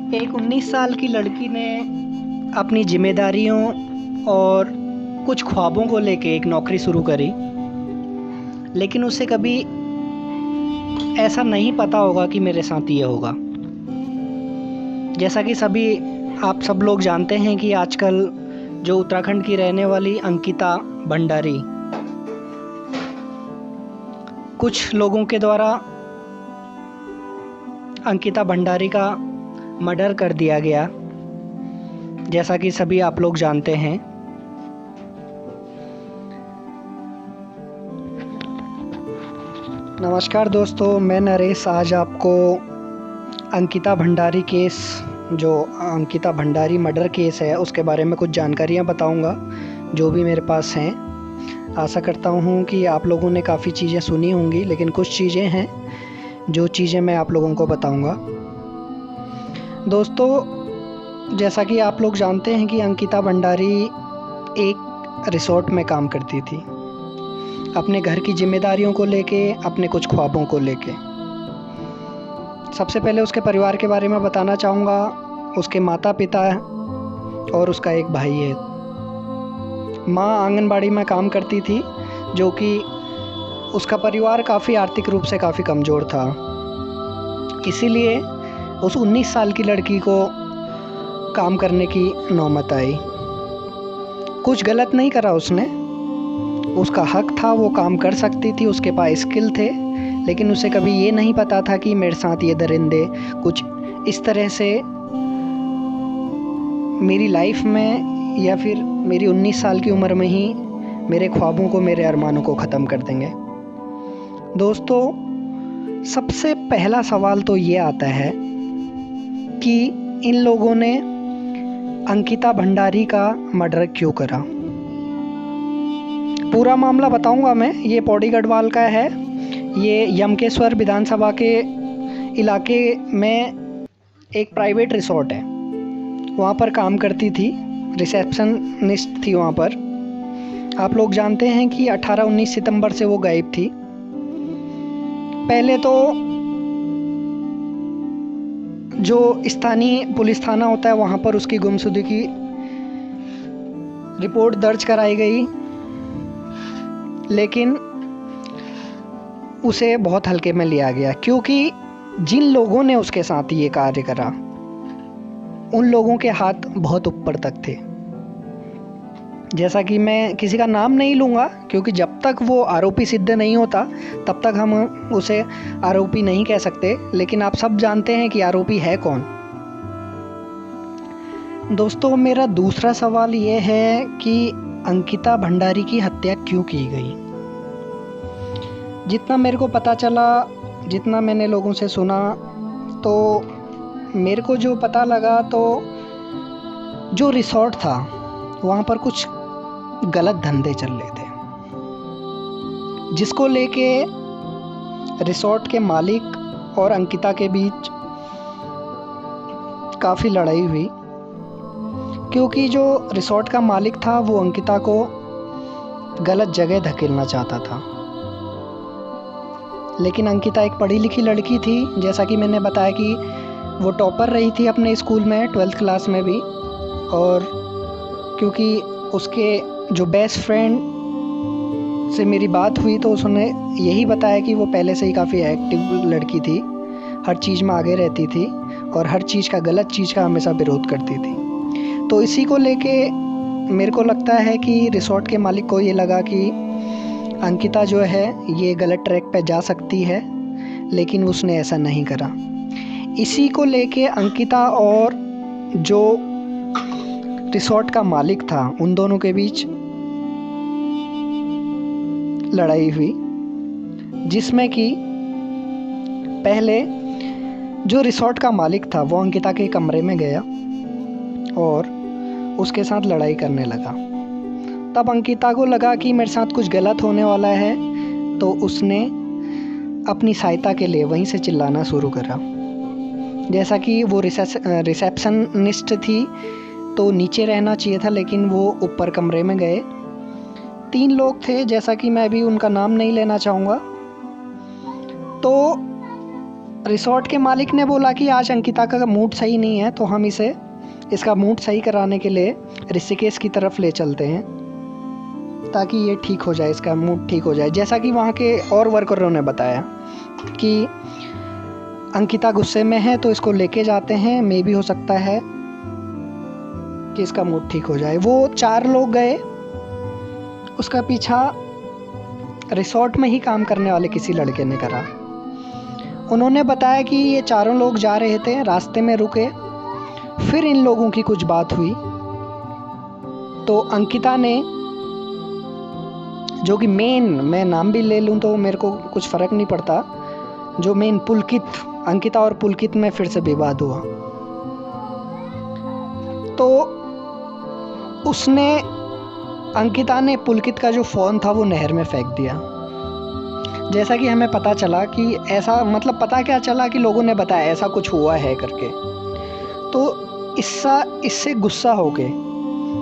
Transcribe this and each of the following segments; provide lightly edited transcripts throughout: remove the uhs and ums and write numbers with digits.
एक 19 साल की लड़की ने अपनी जिम्मेदारियों और कुछ ख्वाबों को लेके एक नौकरी शुरू करी, लेकिन उसे कभी ऐसा नहीं पता होगा कि मेरे साथ ये होगा। जैसा कि आप सब लोग जानते हैं कि आजकल जो उत्तराखंड की रहने वाली अंकिता भंडारी, कुछ लोगों के द्वारा अंकिता भंडारी का मर्डर कर दिया गया, जैसा कि सभी आप लोग जानते हैं। नमस्कार दोस्तों, मैं नरेश आज आपको अंकिता भंडारी केस, जो अंकिता भंडारी मर्डर केस है, उसके बारे में कुछ जानकारियाँ बताऊंगा जो भी मेरे पास हैं। आशा करता हूँ कि आप लोगों ने काफ़ी चीज़ें सुनी होंगी, लेकिन कुछ चीज़ें हैं जो चीज़ें मैं आप लोगों को बताऊंगा। दोस्तों, जैसा कि आप लोग जानते हैं कि अंकिता भंडारी एक रिसोर्ट में काम करती थी, अपने घर की जिम्मेदारियों को लेके, अपने कुछ ख्वाबों को लेके। सबसे पहले उसके परिवार के बारे में बताना चाहूँगा। उसके माता पिता और उसका एक भाई है। माँ आंगनबाड़ी में काम करती थी, जो कि उसका परिवार काफ़ी आर्थिक रूप से काफ़ी कमज़ोर था। इसीलिए उस 19 साल की लड़की को काम करने की नौबत आई। कुछ गलत नहीं करा उसने, उसका हक था, वो काम कर सकती थी, उसके पास स्किल थे, लेकिन उसे कभी ये नहीं पता था कि मेरे साथ ये दरिंदे कुछ इस तरह से मेरी लाइफ में या फिर मेरी 19 साल की उम्र में ही मेरे ख्वाबों को, मेरे अरमानों को ख़त्म कर देंगे। दोस्तों, सबसे पहला सवाल तो ये आता है कि इन लोगों ने अंकिता भंडारी का मर्डर क्यों करा। पूरा मामला बताऊंगा मैं। ये पौड़ी गढ़वाल का है। ये यमकेश्वर विधानसभा के इलाके में एक प्राइवेट रिसोर्ट है, वहाँ पर काम करती थी, रिसेप्शनिस्ट थी वहाँ पर। आप लोग जानते हैं कि 18-19 सितंबर से वो गायब थी। पहले तो जो स्थानीय पुलिस थाना होता है, वहाँ पर उसकी गुमशुदगी की रिपोर्ट दर्ज कराई गई, लेकिन उसे बहुत हल्के में लिया गया, क्योंकि जिन लोगों ने उसके साथ ये कार्य करा, उन लोगों के हाथ बहुत ऊपर तक थे। जैसा कि मैं किसी का नाम नहीं लूँगा, क्योंकि जब तक वो आरोपी सिद्ध नहीं होता तब तक हम उसे आरोपी नहीं कह सकते, लेकिन आप सब जानते हैं कि आरोपी है कौन। दोस्तों, मेरा दूसरा सवाल ये है कि अंकिता भंडारी की हत्या क्यों की गई। जितना मेरे को पता चला, जितना मैंने लोगों से सुना, तो मेरे को जो पता लगा, तो जो रिसोर्ट था वहाँ पर कुछ गलत धंधे चल रहे थे, जिसको लेके रिसोर्ट के मालिक और अंकिता के बीच काफ़ी लड़ाई हुई, क्योंकि जो रिसोर्ट का मालिक था वो अंकिता को गलत जगह धकेलना चाहता था। लेकिन अंकिता एक पढ़ी लिखी लड़की थी, जैसा कि मैंने बताया कि वो टॉपर रही थी अपने स्कूल में, 12th क्लास में भी। और क्योंकि उसके जो बेस्ट फ्रेंड से मेरी बात हुई, तो उसने यही बताया कि वो पहले से ही काफ़ी एक्टिव लड़की थी, हर चीज़ में आगे रहती थी और हर चीज़ का, गलत चीज़ का हमेशा विरोध करती थी। तो इसी को लेके मेरे को लगता है कि रिसोर्ट के मालिक को ये लगा कि अंकिता जो है ये गलत ट्रैक पे जा सकती है, लेकिन उसने ऐसा नहीं करा। इसी को लेके अंकिता और जो रिसोर्ट का मालिक था, उन दोनों के बीच लड़ाई हुई, जिसमें कि पहले जो रिसोर्ट का मालिक था वो अंकिता के कमरे में गया और उसके साथ लड़ाई करने लगा। तब अंकिता को लगा कि मेरे साथ कुछ गलत होने वाला है, तो उसने अपनी सहायता के लिए वहीं से चिल्लाना शुरू करा। जैसा कि वो रिसेप्शनिस्ट थी, तो नीचे रहना चाहिए था, लेकिन वो ऊपर कमरे में गए। 3 लोग थे, जैसा कि मैं भी उनका नाम नहीं लेना चाहूँगा। तो रिसोर्ट के मालिक ने बोला कि आज अंकिता का मूड सही नहीं है, तो हम इसका मूड सही कराने के लिए ऋषिकेश की तरफ ले चलते हैं ताकि ये ठीक हो जाए, इसका मूड ठीक हो जाए। जैसा कि वहाँ के और वर्करों ने बताया कि अंकिता गुस्से में है, तो इसको लेके जाते हैं, मे भी हो सकता है कि इसका मूड ठीक हो जाए। वो 4 लोग गए, उसका पीछा रिसोर्ट में ही काम करने वाले किसी लड़के ने करा। उन्होंने बताया कि ये चारों लोग जा रहे थे, रास्ते में रुके, फिर इन लोगों की कुछ बात हुई तो अंकिता ने, जो कि मैं नाम भी ले लूँ तो मेरे को कुछ फ़र्क नहीं पड़ता, जो मेन पुलकित, अंकिता और पुलकित में फिर से विवाद हुआ। तो अंकिता ने पुलकित का जो फ़ोन था वो नहर में फेंक दिया। जैसा कि हमें पता चला कि ऐसा, मतलब पता क्या चला कि लोगों ने बताया ऐसा कुछ हुआ है करके। तो इससे गुस्सा हो गए,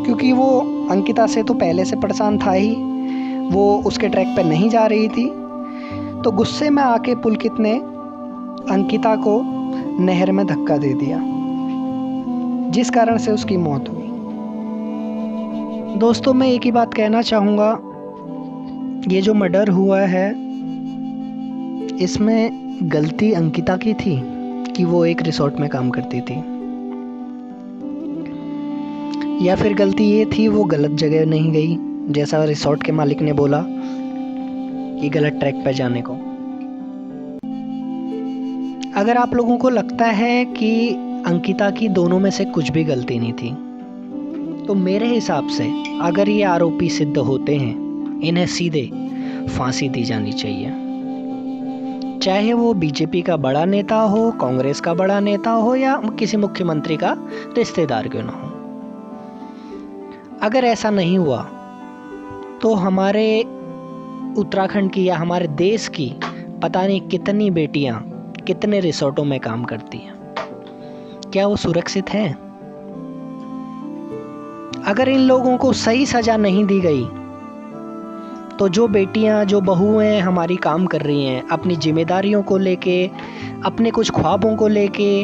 क्योंकि वो अंकिता से तो पहले से परेशान था ही, वो उसके ट्रैक पे नहीं जा रही थी। तो गुस्से में आके पुलकित ने अंकिता को नहर में धक्का दे दिया, जिस कारण से उसकी मौत हुई। दोस्तों, मैं एक ही बात कहना चाहूँगा, ये जो मर्डर हुआ है इसमें गलती अंकिता की थी कि वो एक रिसोर्ट में काम करती थी, या फिर गलती ये थी वो गलत जगह नहीं गई, जैसा रिसोर्ट के मालिक ने बोला कि गलत ट्रैक पर जाने को। अगर आप लोगों को लगता है कि अंकिता की दोनों में से कुछ भी गलती नहीं थी, तो मेरे हिसाब से अगर ये आरोपी सिद्ध होते हैं, इन्हें सीधे फांसी दी जानी चाहिए। चाहे वो बीजेपी का बड़ा नेता हो, कांग्रेस का बड़ा नेता हो, या किसी मुख्यमंत्री का रिश्तेदार क्यों ना हो। अगर ऐसा नहीं हुआ तो हमारे उत्तराखंड की या हमारे देश की पता नहीं कितनी बेटियां कितने रिसोर्टों में काम करती हैं, क्या वो सुरक्षित हैं? अगर इन लोगों को सही सज़ा नहीं दी गई तो जो बेटियां, जो बहुएं हमारी काम कर रही हैं, अपनी जिम्मेदारियों को लेके, अपने कुछ ख्वाबों को लेके,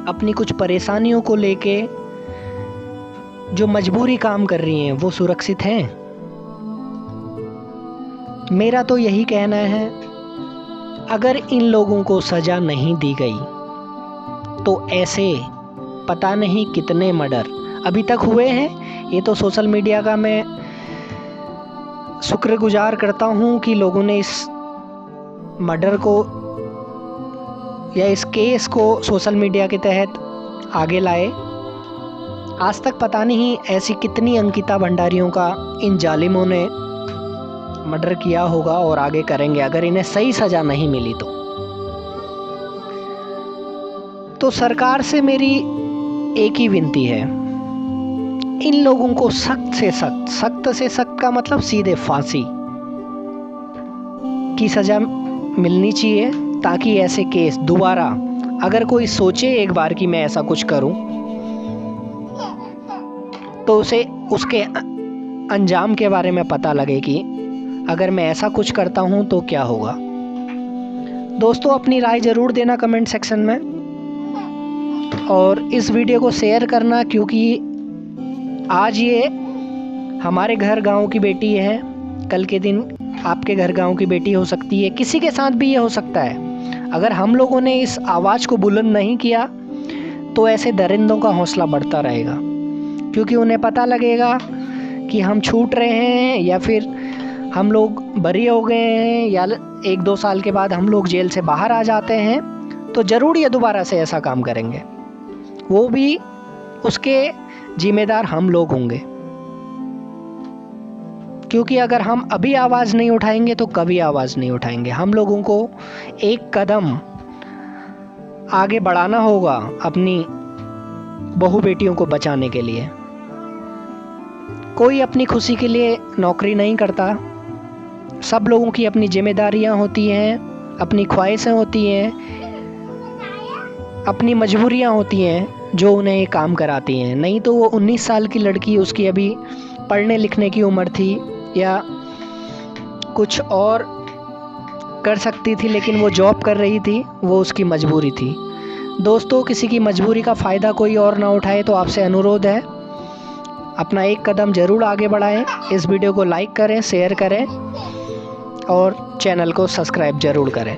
अपनी कुछ परेशानियों को लेके जो मजबूरी काम कर रही हैं, वो सुरक्षित हैं? मेरा तो यही कहना है, अगर इन लोगों को सज़ा नहीं दी गई तो ऐसे पता नहीं कितने मर्डर अभी तक हुए हैं। ये तो सोशल मीडिया का मैं शुक्रगुजार करता हूँ कि लोगों ने इस मर्डर को या इस केस को सोशल मीडिया के तहत आगे लाए। आज तक पता नहीं ऐसी कितनी अंकिता भंडारियों का इन जालिमों ने मर्डर किया होगा और आगे करेंगे, अगर इन्हें सही सज़ा नहीं मिली तो सरकार से मेरी एक ही विनती है, इन लोगों को सख्त से सख्त का मतलब सीधे फांसी की सज़ा मिलनी चाहिए, ताकि ऐसे केस दोबारा, अगर कोई सोचे एक बार कि मैं ऐसा कुछ करूं, तो उसे उसके अंजाम के बारे में पता लगे कि अगर मैं ऐसा कुछ करता हूं तो क्या होगा। दोस्तों, अपनी राय ज़रूर देना कमेंट सेक्शन में, और इस वीडियो को शेयर करना, क्योंकि आज ये हमारे घर गांव की बेटी है, कल के दिन आपके घर गांव की बेटी हो सकती है, किसी के साथ भी ये हो सकता है। अगर हम लोगों ने इस आवाज़ को बुलंद नहीं किया तो ऐसे दरिंदों का हौसला बढ़ता रहेगा, क्योंकि उन्हें पता लगेगा कि हम छूट रहे हैं, या फिर हम लोग बरी हो गए हैं, या 1-2 साल के बाद हम लोग जेल से बाहर आ जाते हैं, तो ज़रूर ये दोबारा से ऐसा काम करेंगे। वो भी उसके जिम्मेदार हम लोग होंगे, क्योंकि अगर हम अभी आवाज़ नहीं उठाएंगे तो कभी आवाज़ नहीं उठाएंगे। हम लोगों को एक कदम आगे बढ़ाना होगा अपनी बहू बेटियों को बचाने के लिए। कोई अपनी खुशी के लिए नौकरी नहीं करता, सब लोगों की अपनी जिम्मेदारियां होती हैं, अपनी ख्वाहिशें होती हैं, अपनी मजबूरियां होती हैं जो उन्हें ये काम कराती हैं। नहीं तो वो 19 साल की लड़की, उसकी अभी पढ़ने लिखने की उम्र थी, या कुछ और कर सकती थी, लेकिन वो जॉब कर रही थी, वो उसकी मजबूरी थी। दोस्तों, किसी की मजबूरी का फ़ायदा कोई और ना उठाए, तो आपसे अनुरोध है अपना एक कदम ज़रूर आगे बढ़ाएं। इस वीडियो को लाइक करें, शेयर करें और चैनल को सब्सक्राइब ज़रूर करें।